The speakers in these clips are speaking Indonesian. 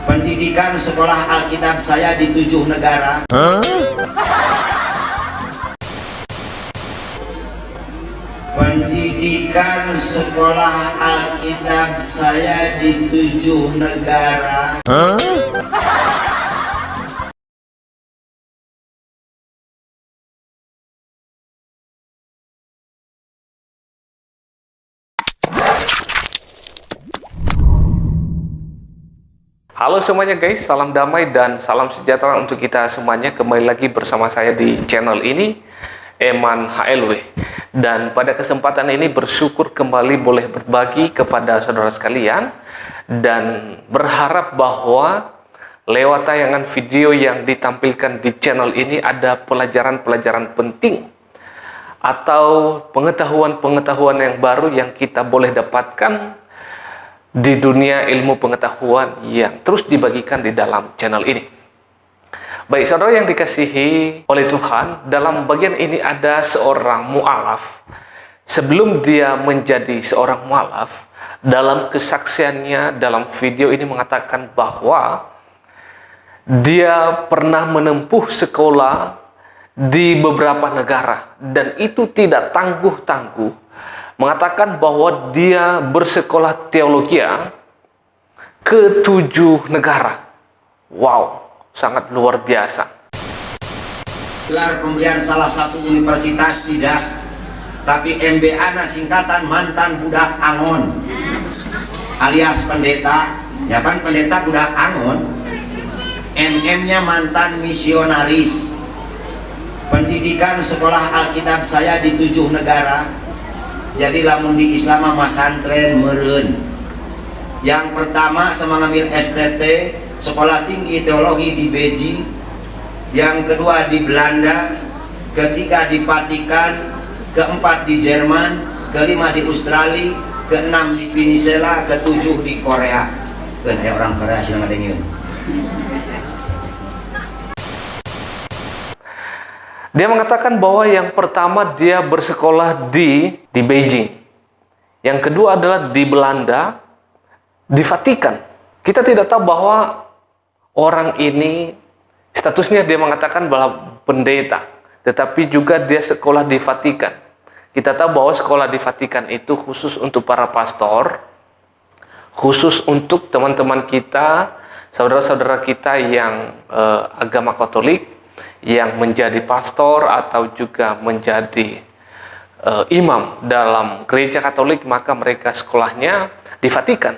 Pendidikan sekolah Alkitab saya di 7 negara. Pendidikan sekolah Alkitab saya di 7 negara. Halo semuanya guys, salam damai dan salam sejahtera untuk kita semuanya. Kembali lagi bersama saya di channel ini, Eman HLW. Dan pada kesempatan ini bersyukur kembali boleh berbagi kepada saudara sekalian, dan berharap bahwa lewat tayangan video yang ditampilkan di channel ini ada pelajaran-pelajaran penting atau pengetahuan-pengetahuan yang baru yang kita boleh dapatkan di dunia ilmu pengetahuan yang terus dibagikan di dalam channel ini. Baik saudara yang dikasihi oleh Tuhan, dalam bagian ini ada seorang mu'alaf. Sebelum dia menjadi seorang mu'alaf, dalam kesaksiannya dalam video ini mengatakan bahwa dia pernah menempuh sekolah di beberapa negara, dan itu tidak tangguh-tangguh. Mengatakan bahwa dia bersekolah teologi ke 7 negara. Wow, sangat luar biasa. Gelar pemberian salah satu universitas tidak, tapi MBA singkatan mantan budak Angon, alias pendeta. Ya kan, pendeta budak Angon. MM-nya mantan misionaris. Pendidikan sekolah Alkitab saya di 7 negara. Jadi lamun di Islam masantren meren. Yang pertama sama ngambil STT, Sekolah Tinggi Teologi di Beijing. Yang kedua di Belanda, ketiga di Vatikan, keempat di Jerman, kelima di Australia, keenam di Venezuela, ketujuh di Korea. Kan orang Korea sih ngadengin. Dia mengatakan bahwa yang pertama dia bersekolah di Beijing. Yang kedua adalah di Belanda, di Vatikan. Kita tidak tahu bahwa orang ini statusnya, dia mengatakan bahwa pendeta, tetapi juga dia sekolah di Vatikan. Kita tahu bahwa sekolah di Vatikan itu khusus untuk para pastor, khusus untuk teman-teman kita, saudara-saudara kita yang agama Katolik, yang menjadi pastor atau juga menjadi imam dalam gereja Katolik, maka mereka sekolahnya di Vatikan.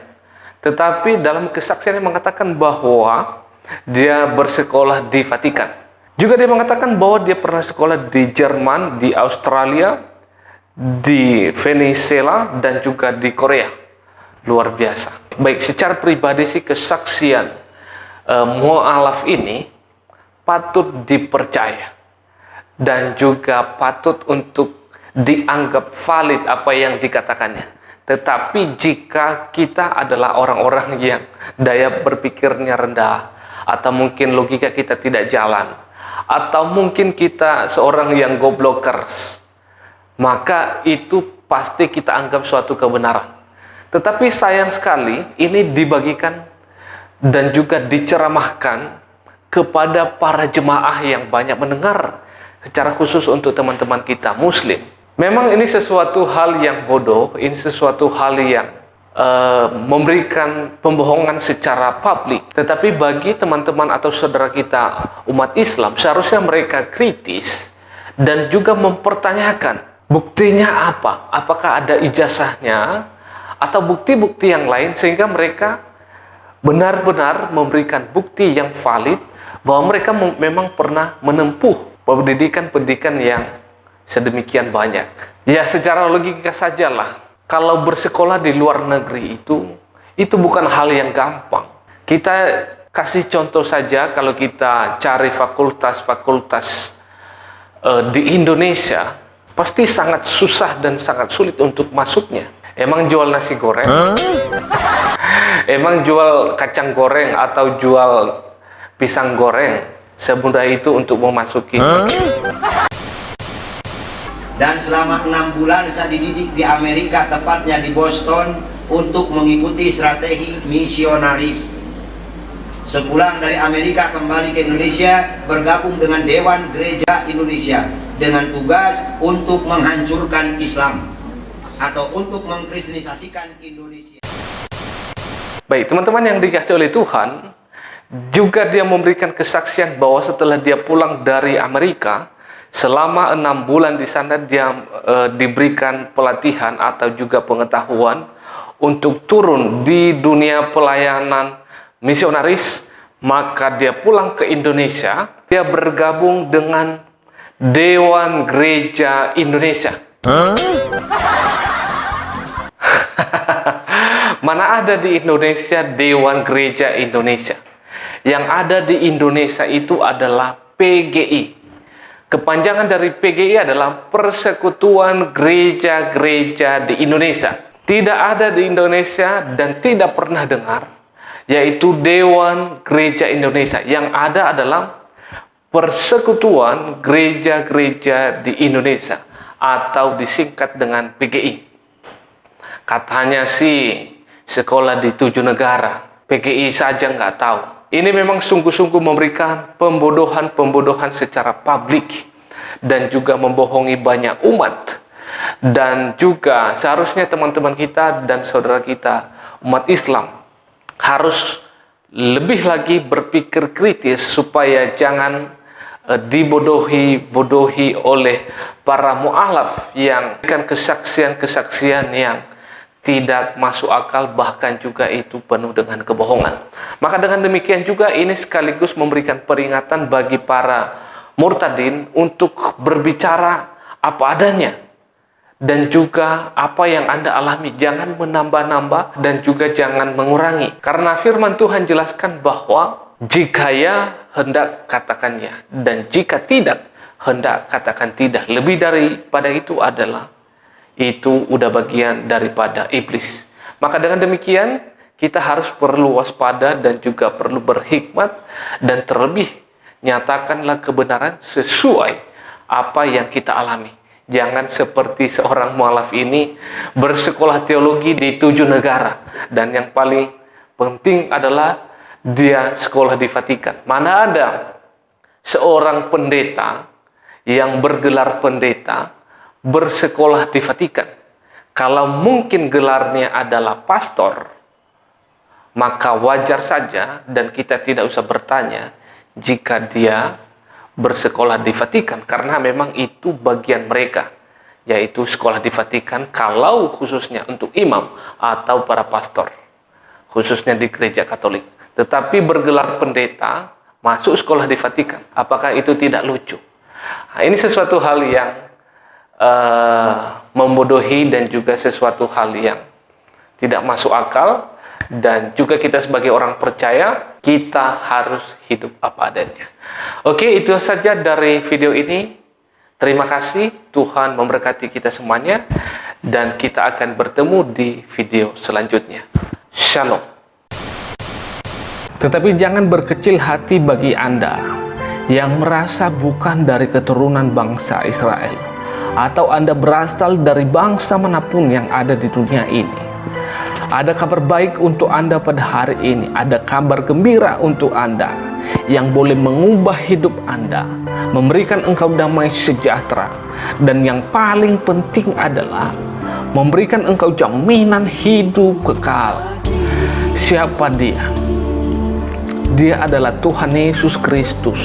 Tetapi dalam kesaksiannya mengatakan bahwa dia bersekolah di Vatikan. Juga dia mengatakan bahwa dia pernah sekolah di Jerman, di Australia, di Venezuela, dan juga di Korea. Luar biasa. Baik, secara pribadi sih kesaksian mu'alaf ini patut dipercaya dan juga patut untuk dianggap valid apa yang dikatakannya. Tetapi jika kita adalah orang-orang yang daya berpikirnya rendah, atau mungkin logika kita tidak jalan, atau mungkin kita seorang yang goblokers, maka itu pasti kita anggap suatu kebenaran. Tetapi sayang sekali ini dibagikan dan juga diceramahkan kepada para jemaah yang banyak mendengar, secara khusus untuk teman-teman kita Muslim. Memang ini sesuatu hal yang bodoh, ini sesuatu hal yang memberikan pembohongan secara publik. Tetapi bagi teman-teman atau saudara kita umat Islam, seharusnya mereka kritis dan juga mempertanyakan buktinya apa, apakah ada ijazahnya atau bukti-bukti yang lain, sehingga mereka benar-benar memberikan bukti yang valid bahwa mereka memang pernah menempuh pendidikan-pendidikan yang sedemikian banyak. Ya, secara logika sajalah, kalau bersekolah di luar negeri itu bukan hal yang gampang. Kita kasih contoh saja, kalau kita cari fakultas-fakultas di Indonesia, pasti sangat susah dan sangat sulit untuk masuknya. Emang jual nasi goreng? Emang jual kacang goreng atau jual pisang goreng semudah itu untuk memasuki? Dan selama 6 bulan saya dididik di Amerika, tepatnya di Boston, untuk mengikuti strategi misionaris. Sepulang dari Amerika kembali ke Indonesia, bergabung dengan Dewan Gereja Indonesia dengan tugas untuk menghancurkan Islam atau untuk mengkristenisasikan Indonesia. Baik, teman-teman yang dikasihi oleh Tuhan, juga dia memberikan kesaksian bahwa setelah dia pulang dari Amerika, selama 6 bulan di sana dia diberikan pelatihan atau juga pengetahuan untuk turun di dunia pelayanan misionaris. Maka dia pulang ke Indonesia, dia bergabung dengan Dewan Gereja Indonesia. Mana ada di Indonesia Dewan Gereja Indonesia? Yang ada di Indonesia itu adalah PGI. Kepanjangan dari PGI adalah Persekutuan Gereja-Gereja di Indonesia. Tidak ada di Indonesia dan tidak pernah dengar, yaitu Dewan Gereja Indonesia. Yang ada adalah Persekutuan Gereja-Gereja di Indonesia, atau disingkat dengan PGI. Katanya sih sekolah di 7 negara, PGI saja nggak tahu. Ini memang sungguh-sungguh memberikan pembodohan secara publik dan juga membohongi banyak umat. Dan juga seharusnya teman-teman kita dan saudara kita umat Islam harus lebih lagi berpikir kritis supaya jangan dibodohi oleh para mu'alaf yang memberikan kesaksian-kesaksian yang tidak masuk akal, bahkan juga itu penuh dengan kebohongan. Maka dengan demikian juga ini sekaligus memberikan peringatan bagi para murtadin untuk berbicara apa adanya dan juga apa yang Anda alami. Jangan menambah-nambah dan juga jangan mengurangi. Karena firman Tuhan jelaskan bahwa jika ya hendak katakan ya, dan jika tidak hendak katakan tidak. Lebih daripada itu adalah itu udah bagian daripada iblis. Maka dengan demikian kita harus perlu waspada dan juga perlu berhikmat, dan terlebih nyatakanlah kebenaran sesuai apa yang kita alami. Jangan seperti seorang mualaf ini bersekolah teologi di 7 negara, dan yang paling penting adalah dia sekolah di Vatikan. Mana ada seorang pendeta yang bergelar pendeta bersekolah di Vatikan? Kalau mungkin gelarnya adalah pastor, maka wajar saja dan kita tidak usah bertanya jika dia bersekolah di Vatikan, karena memang itu bagian mereka, yaitu sekolah di Vatikan kalau khususnya untuk imam atau para pastor, khususnya di gereja Katolik. Tetapi bergelar pendeta masuk sekolah di Vatikan, apakah itu tidak lucu? Nah, ini sesuatu hal yang membodohi dan juga sesuatu hal yang tidak masuk akal. Dan juga kita sebagai orang percaya, kita harus hidup apa adanya. Oke, itu saja dari video ini. Terima kasih, Tuhan memberkati kita semuanya, dan kita akan bertemu di video selanjutnya. Shalom. Tetapi jangan berkecil hati bagi Anda yang merasa bukan dari keturunan bangsa Israel, atau Anda berasal dari bangsa manapun yang ada di dunia ini. Ada kabar baik untuk Anda pada hari ini. Ada kabar gembira untuk Anda yang boleh mengubah hidup Anda, memberikan engkau damai sejahtera, dan yang paling penting adalah memberikan engkau jaminan hidup kekal. Siapa dia? Dia adalah Tuhan Yesus Kristus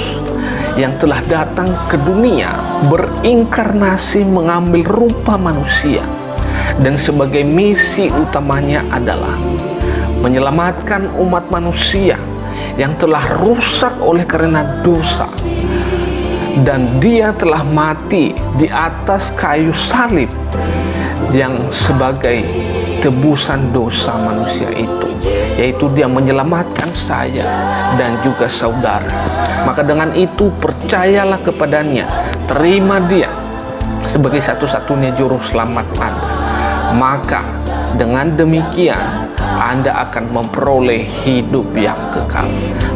yang telah datang ke dunia, berinkarnasi, mengambil rupa manusia, dan sebagai misi utamanya adalah menyelamatkan umat manusia yang telah rusak oleh karena dosa. Dan dia telah mati di atas kayu salib yang sebagai tebusan dosa manusia itu, yaitu dia menyelamatkan saya dan juga saudara. Maka dengan itu percayalah kepadanya, terima dia sebagai satu-satunya juru selamat Anda. Maka dengan demikian Anda akan memperoleh hidup yang kekal.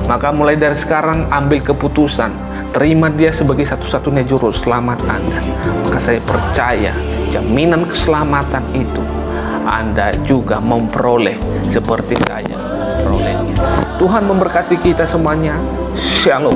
Maka mulai dari sekarang ambil keputusan, terima dia sebagai satu-satunya juru selamat Anda. Maka saya percaya jaminan keselamatan itu Anda juga memperoleh seperti saya. memperolehnya. Tuhan memberkati kita semuanya. Shalom.